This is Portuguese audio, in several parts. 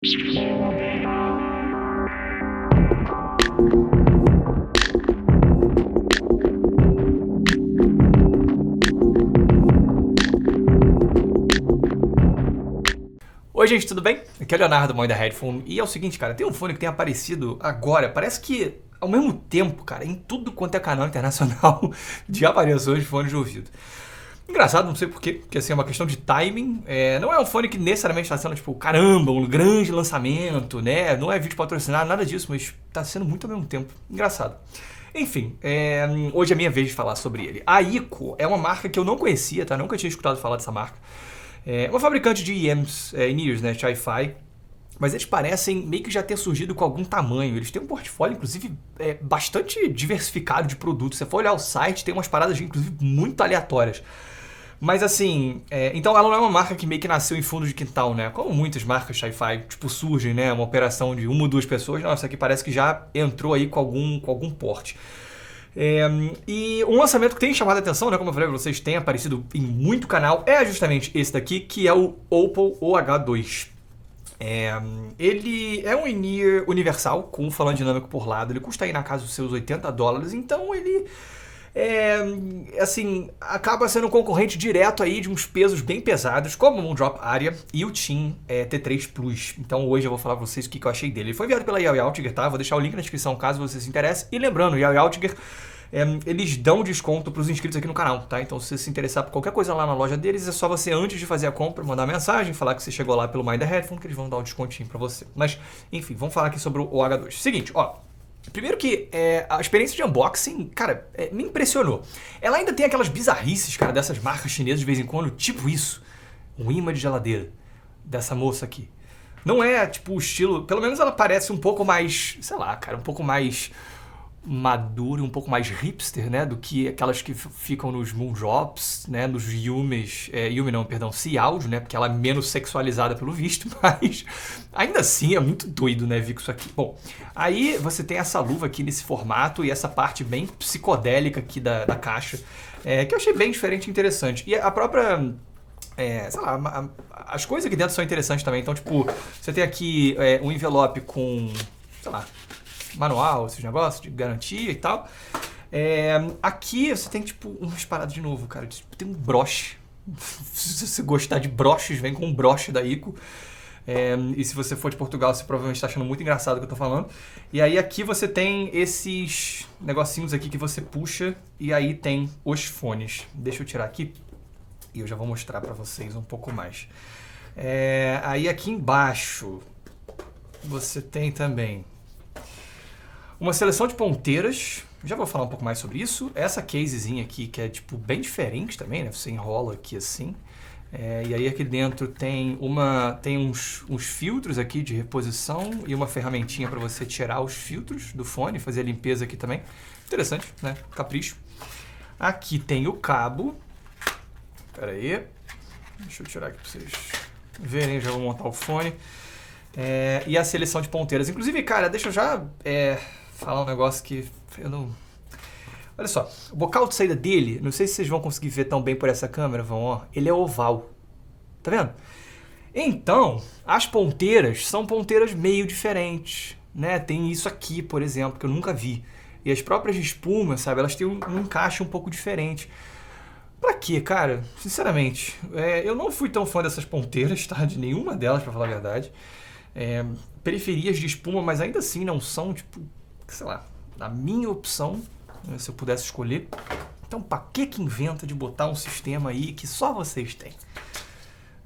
Oi gente, tudo bem? Aqui é o Leonardo, mãe da Headphone, e é o seguinte, cara, tem um fone que tem aparecido agora, parece que ao mesmo tempo, cara, em tudo quanto é canal internacional de aparições de fones de ouvido. Engraçado, não sei porquê, porque assim é uma questão de timing, não é um fone que necessariamente está sendo tipo, caramba, um grande lançamento, né? Não é vídeo patrocinado, nada disso, mas está sendo muito ao mesmo tempo. Engraçado. Enfim, hoje é minha vez de falar sobre ele. A ICO é uma marca que eu não conhecia, tá? Nunca tinha escutado falar dessa marca. É uma fabricante de IEMs, in-ears, né, Hi-Fi, mas eles parecem meio que já ter surgido com algum tamanho. Eles têm um portfólio, inclusive, bastante diversificado de produtos. Se você for olhar o site, tem umas paradas, inclusive, muito aleatórias. Mas assim, então ela não é uma marca que meio que nasceu em fundo de quintal, né? Como muitas marcas Hi-Fi, tipo, surgem, né? Uma operação de uma ou duas pessoas. Nossa, aqui parece que já entrou aí com algum porte. E um lançamento que tem chamado a atenção, né, como eu falei pra vocês, tem aparecido em muito canal, é justamente esse daqui, que é o Oppo OH2. Ele é um in-ear universal, com um falante dinâmico por lado, ele custa aí na casa dos seus $80, então ele assim, acaba sendo um concorrente direto aí de uns pesos bem pesados, como o Moondrop Aria e o TIM T3 Plus. Então hoje eu vou falar pra vocês o que eu achei dele. Ele foi enviado pela Yao Yautiger, tá? Vou deixar o link na descrição caso você se interesse. E lembrando, Yao Yautiger, eles dão desconto pros inscritos aqui no canal, tá? Então se você se interessar por qualquer coisa lá na loja deles, é só você, antes de fazer a compra, mandar mensagem, falar que você chegou lá pelo Mind the Headphone, que eles vão dar um descontinho pra você. Mas, enfim, vamos falar aqui sobre o OH2. Seguinte, ó. Primeiro que a experiência de unboxing, cara, me impressionou. Ela ainda tem aquelas bizarrices, cara, dessas marcas chinesas de vez em quando, tipo isso. Um imã de geladeira dessa moça aqui. Não é, tipo, o estilo... Pelo menos ela parece um pouco mais, sei lá, cara, um pouco mais maduro, um pouco mais hipster, né, do que aquelas que ficam nos Moondrops, né, nos Yumes, Yumi não, perdão, C-Audio, né, porque ela é menos sexualizada pelo visto, mas ainda assim é muito doido, né, ver isso aqui. Bom, aí você tem essa luva aqui nesse formato e essa parte bem psicodélica aqui da caixa, que eu achei bem diferente e interessante. E a própria... sei lá, as coisas aqui dentro são interessantes também, então, tipo, você tem aqui um envelope com, sei lá, manual, esses negócios de garantia e tal. Aqui você tem, tipo, umas paradas de novo, cara. Tipo, tem um broche. Se você gostar de broches, vem com um broche da ICO. E se você for de Portugal, você provavelmente está achando muito engraçado o que eu tô falando. E aí aqui você tem esses negocinhos aqui que você puxa e aí tem os fones. Deixa eu tirar aqui e eu já vou mostrar para vocês um pouco mais. Aí aqui embaixo você tem também uma seleção de ponteiras, já vou falar um pouco mais sobre isso. Essa casezinha aqui, que é tipo bem diferente também, né? Você enrola aqui assim. E aí aqui dentro tem uns filtros aqui de reposição e uma ferramentinha para você tirar os filtros do fone, fazer a limpeza aqui também. Interessante, né? Capricho. Aqui tem o cabo. Pera aí. Deixa eu tirar aqui para vocês verem, já vou montar o fone. E a seleção de ponteiras. Inclusive, cara, deixa eu já falar um negócio que eu não... Olha só, o bocal de saída dele, não sei se vocês vão conseguir ver tão bem por essa câmera, ó, ele é oval. Tá vendo? Então, as ponteiras são ponteiras meio diferentes, né? Tem isso aqui, por exemplo, que eu nunca vi. E as próprias de espuma, sabe, elas têm um encaixe um pouco diferente. Pra quê, cara? Sinceramente, eu não fui tão fã dessas ponteiras, tá? De nenhuma delas, pra falar a verdade. Periferias de espuma, mas ainda assim não são, tipo, sei lá, a minha opção, né, se eu pudesse escolher. Então, pra que inventa de botar um sistema aí que só vocês têm?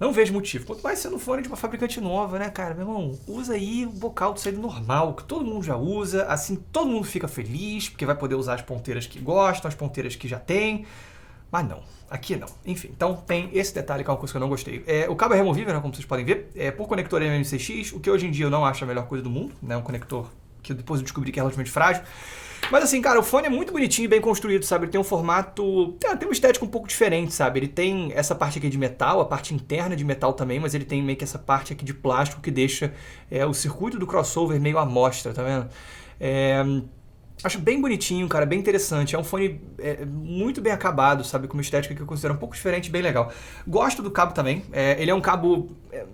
Não vejo motivo. Quanto mais sendo fone de uma fabricante nova, né, cara? Meu irmão, usa aí o bocal de saída normal, que todo mundo já usa, assim todo mundo fica feliz, porque vai poder usar as ponteiras que gostam, as ponteiras que já tem. Mas não, aqui não. Enfim, então tem esse detalhe que é uma coisa que eu não gostei. O cabo é removível, né, como vocês podem ver, por conector MMCX, o que hoje em dia eu não acho a melhor coisa do mundo, né, um conector que depois eu descobri que é relativamente frágil. Mas assim, cara, o fone é muito bonitinho e bem construído, sabe? Ele tem um formato... Tem uma estética um pouco diferente, sabe? Ele tem essa parte aqui de metal, a parte interna de metal também, mas ele tem meio que essa parte aqui de plástico que deixa o circuito do crossover meio à mostra, tá vendo? Acho bem bonitinho, cara, bem interessante. É um fone muito bem acabado, sabe? Com uma estética que eu considero um pouco diferente, bem legal. Gosto do cabo também. Ele é um cabo,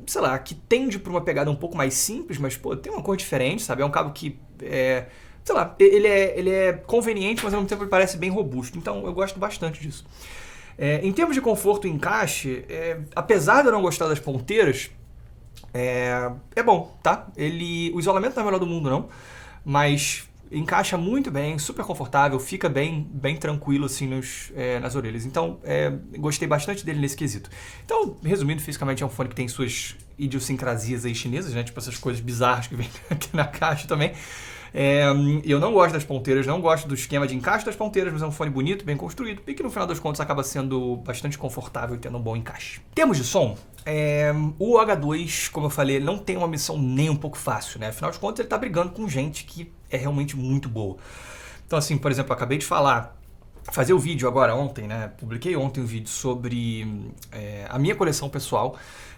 sei lá, que tende para uma pegada um pouco mais simples, mas, pô, tem uma cor diferente, sabe? É um cabo que, sei lá, ele é conveniente, mas ao mesmo tempo ele parece bem robusto. Então eu gosto bastante disso. Em termos de conforto e encaixe, apesar de eu não gostar das ponteiras, é bom, tá? O isolamento não é o melhor do mundo, não, mas encaixa muito bem, super confortável, fica bem tranquilo assim nas orelhas. Então, gostei bastante dele nesse quesito. Então, resumindo, fisicamente é um fone que tem suas idiosincrasias aí chinesas, né? Tipo essas coisas bizarras que vem aqui na caixa também. Eu não gosto das ponteiras, não gosto do esquema de encaixe das ponteiras, mas é um fone bonito, bem construído e que no final das contas acaba sendo bastante confortável e tendo um bom encaixe. Em termos de som, o H2, como eu falei, ele não tem uma missão nem um pouco fácil, né? Afinal de contas, ele tá brigando com gente que é realmente muito boa. Então, assim, por exemplo, eu acabei de fazer o vídeo agora ontem, né? Publiquei ontem um vídeo sobre a minha coleção pessoal.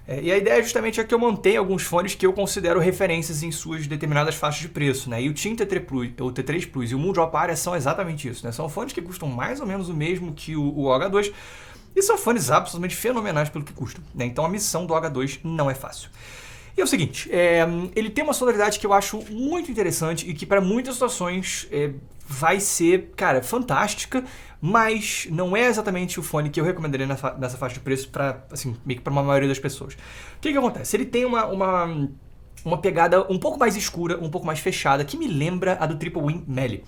E a ideia justamente é que eu mantenha alguns fones que eu considero referências em suas determinadas faixas de preço, né? E o TIM T3 Plus e o Moondrop Aria são exatamente isso, né? São fones que custam mais ou menos o mesmo que o H2 e são fones absolutamente fenomenais pelo que custam, né? Então a missão do H2 não é fácil. E é o seguinte, ele tem uma sonoridade que eu acho muito interessante e que para muitas situações vai ser, cara, fantástica, mas não é exatamente o fone que eu recomendaria nessa faixa de preço para, assim, meio que para uma maioria das pessoas. O que acontece? Ele tem uma pegada um pouco mais escura, um pouco mais fechada, que me lembra a do Triple Wing Melee.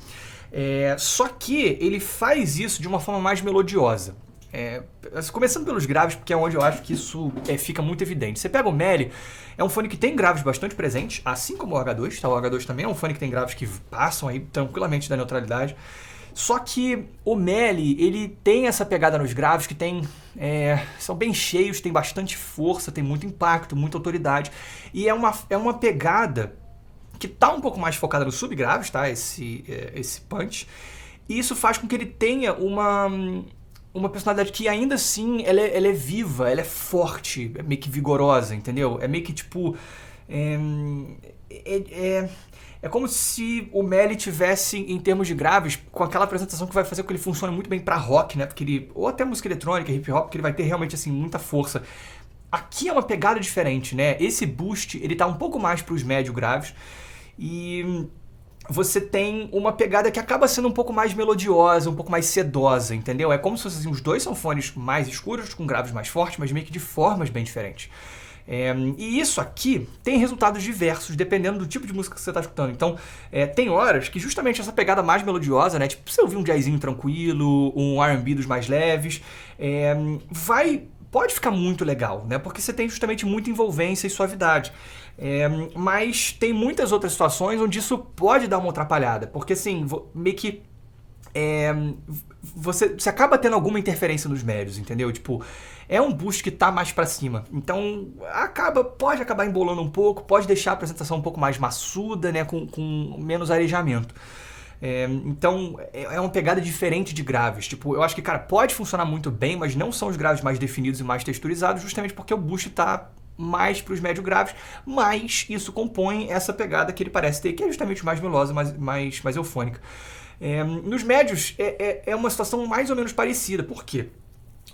Só que ele faz isso de uma forma mais melodiosa. Começando pelos graves, porque é onde eu acho que isso fica muito evidente. Você pega o Melee, é um fone que tem graves bastante presentes, assim como o H2, tá? O H2 também é um fone que tem graves que passam aí tranquilamente da neutralidade. Só que o Melee, ele tem essa pegada nos graves que são bem cheios, tem bastante força, tem muito impacto, muita autoridade. E é uma pegada que tá um pouco mais focada nos subgraves, tá? Esse punch. E isso faz com que ele tenha uma personalidade que ainda assim ela é viva, ela é forte, é meio que vigorosa, entendeu? É meio que tipo... É como se o Melee tivesse, em termos de graves, com aquela apresentação que vai fazer com que ele funcione muito bem pra rock, né? Porque ou até música eletrônica, hip hop, que ele vai ter realmente assim muita força. Aqui é uma pegada diferente, né? Esse boost, ele tá um pouco mais pros médio graves e você tem uma pegada que acaba sendo um pouco mais melodiosa, um pouco mais sedosa, entendeu? É como se assim, os dois são fones mais escuros, com graves mais fortes, mas meio que de formas bem diferentes. E isso aqui tem resultados diversos, dependendo do tipo de música que você está escutando. Então, tem horas que justamente essa pegada mais melodiosa, né? Tipo, você ouvir um jazzinho tranquilo, um R&B dos mais leves, pode ficar muito legal, né? Porque você tem justamente muita envolvência e suavidade. Mas tem muitas outras situações onde isso pode dar uma atrapalhada, porque assim, meio que você acaba tendo alguma interferência nos médios, entendeu? Tipo, é um boost que tá mais pra cima, então pode acabar embolando um pouco, pode deixar a apresentação um pouco mais maçuda, né, com menos arejamento. Então, é uma pegada diferente de graves. Tipo, eu acho que, cara, pode funcionar muito bem, mas não são os graves mais definidos e mais texturizados, justamente porque o boost tá mais para os médio graves, mas isso compõe essa pegada que ele parece ter, que é justamente mais melosa, mais eufônica. Nos médios, é uma situação mais ou menos parecida. Por quê?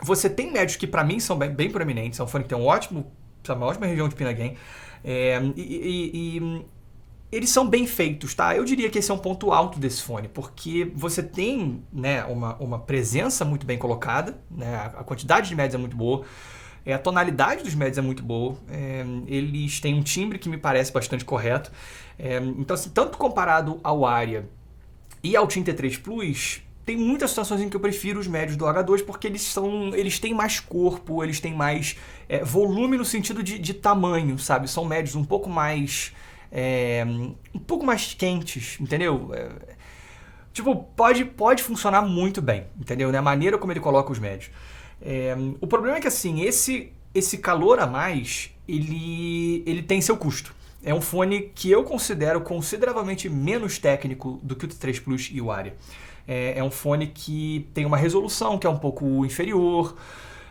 Você tem médios que, para mim, são bem proeminentes. É um fone que tem uma ótima região de pinna gain. Eles são bem feitos, tá? Eu diria que esse é um ponto alto desse fone, porque você tem, né, uma presença muito bem colocada, né? A quantidade de médios é muito boa, a tonalidade dos médios é muito boa, eles têm um timbre que me parece bastante correto. Então, assim, tanto comparado ao Aria e ao TIM T3 Plus, tem muitas situações em que eu prefiro os médios do H2 porque eles têm mais corpo, eles têm mais volume no sentido de tamanho, sabe? São médios um pouco mais quentes, entendeu? Tipo, pode funcionar muito bem, entendeu? A maneira como ele coloca os médios. O problema é que, assim, esse calor a mais, ele tem seu custo. É um fone que eu considero consideravelmente menos técnico do que o T3 Plus e o Aria. É um fone que tem uma resolução que é um pouco inferior,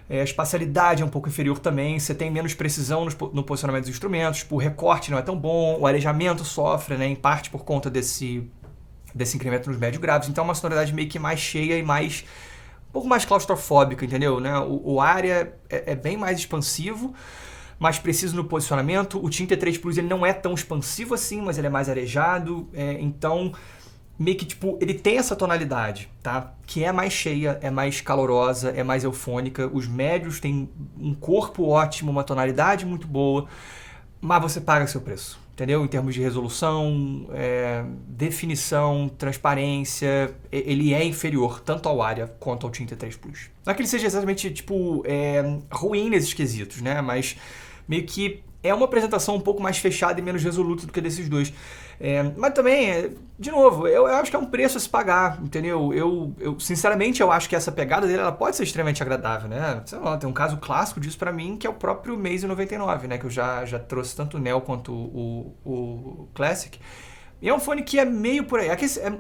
a espacialidade é um pouco inferior também, você tem menos precisão no posicionamento dos instrumentos, o recorte não é tão bom, o arejamento sofre, né, em parte por conta desse desse incremento nos médios graves. Então é uma sonoridade meio que mais cheia e mais um pouco mais claustrofóbica, entendeu? Né? O Aria é bem mais expansivo, mais preciso no posicionamento. O TIM T3 Plus ele não é tão expansivo assim, mas ele é mais arejado. Então, meio que tipo, ele tem essa tonalidade, tá? Que é mais cheia, é mais calorosa, é mais eufônica. Os médios têm um corpo ótimo, uma tonalidade muito boa, mas você paga seu preço, entendeu? Em termos de resolução, definição, transparência, ele é inferior tanto ao Aria quanto ao TIM T3 Plus. Não é que ele seja exatamente, tipo, ruim nesses quesitos, né? Mas meio que é uma apresentação um pouco mais fechada e menos resoluta do que desses dois. Mas também, de novo, eu acho que é um preço a se pagar, entendeu? Sinceramente, eu acho que essa pegada dele ela pode ser extremamente agradável, né? Sei lá, tem um caso clássico disso pra mim, que é o próprio Meizu 99, né? Que eu já trouxe tanto o Neo quanto o Classic. E é um fone que é meio por aí.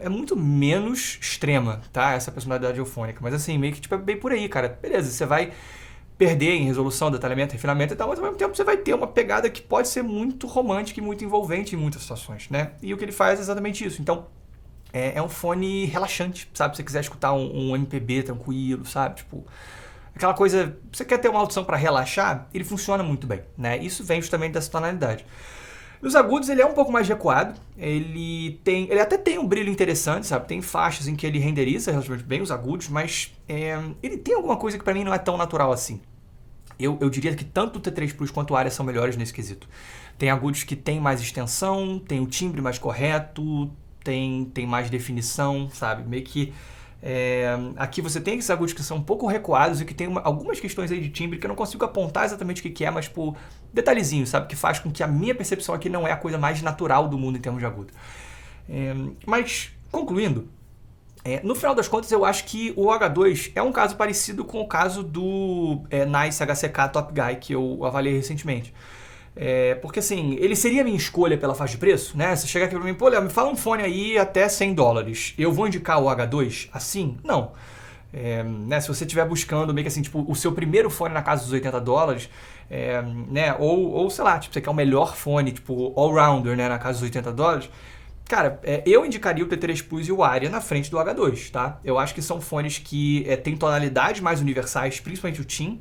É muito menos extrema, tá? Essa personalidade eufônica. Mas assim, meio que tipo, é bem por aí, cara. Beleza, você vai perder em resolução, detalhamento, refinamento e tal, mas ao mesmo tempo você vai ter uma pegada que pode ser muito romântica e muito envolvente em muitas situações, né? E o que ele faz é exatamente isso. Então, é um fone relaxante, sabe? Se você quiser escutar um MPB tranquilo, sabe? Tipo, aquela coisa... Você quer ter uma audição para relaxar? Ele funciona muito bem, né? Isso vem justamente dessa tonalidade. Nos agudos ele é um pouco mais recuado, ele até tem um brilho interessante, sabe? Tem faixas em que ele renderiza relativamente bem os agudos, mas ele tem alguma coisa que pra mim não é tão natural assim. Eu diria que tanto o T3 Plus quanto o Aria são melhores nesse quesito. Tem agudos que tem mais extensão, tem o timbre mais correto, tem mais definição, sabe? Meio que aqui você tem esses agudos que são um pouco recuados e que tem algumas questões aí de timbre que eu não consigo apontar exatamente o que é, mas por detalhezinho, sabe? Que faz com que a minha percepção aqui não é a coisa mais natural do mundo em termos de agudo. Mas, concluindo, no final das contas eu acho que o H2 é um caso parecido com o caso do Nice HCK Top Guy que eu avaliei recentemente. Porque assim, ele seria a minha escolha pela faixa de preço, né? Você chega aqui pra mim, pô, Léo, me fala um fone aí até $100. Eu vou indicar o H2 assim? Não. Né? Se você estiver buscando meio que assim, tipo, o seu primeiro fone na casa dos $80, né? Ou sei lá, tipo, você quer o melhor fone, tipo, all-rounder, né? Na casa dos $80, cara, eu indicaria o T3 Plus e o Aria na frente do H2, tá? Eu acho que são fones que têm tonalidades mais universais, principalmente o TIM,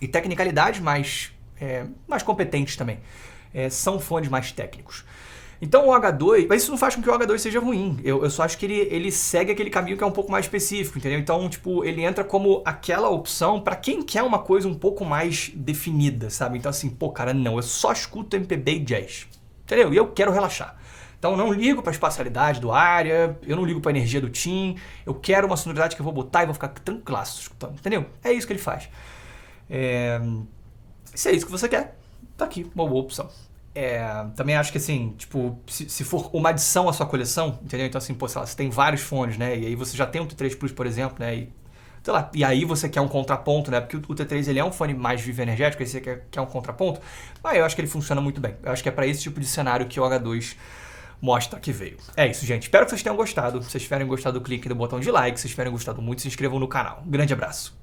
e tecnicalidades mais competentes também. São fones mais técnicos. Então o H2, mas isso não faz com que o H2 seja ruim. Eu só acho que ele segue aquele caminho que é um pouco mais específico, entendeu? Então, tipo, ele entra como aquela opção para quem quer uma coisa um pouco mais definida, sabe? Então assim, pô, cara, não, eu só escuto MPB e jazz, entendeu? E eu quero relaxar. Então eu não ligo para a espacialidade do Aria, eu não ligo para a energia do TIM, eu quero uma sonoridade que eu vou botar e vou ficar tranquilaço escutando, entendeu? É isso que ele faz. Se é isso que você quer, tá aqui, uma boa opção. Também acho que assim, tipo, se for uma adição à sua coleção, entendeu? Então assim, pô, sei lá, você tem vários fones, né? E aí você já tem um T3 Plus, por exemplo, né? E, sei lá, e aí você quer um contraponto, né? Porque o T3 ele é um fone mais vivo energético, aí você quer um contraponto, mas eu acho que ele funciona muito bem. Eu acho que é para esse tipo de cenário que o H2 mostra que veio. É isso, gente. Espero que vocês tenham gostado. Se vocês tiverem gostado, clique no botão de like. Se vocês tiverem gostado muito, se inscrevam no canal. Um grande abraço.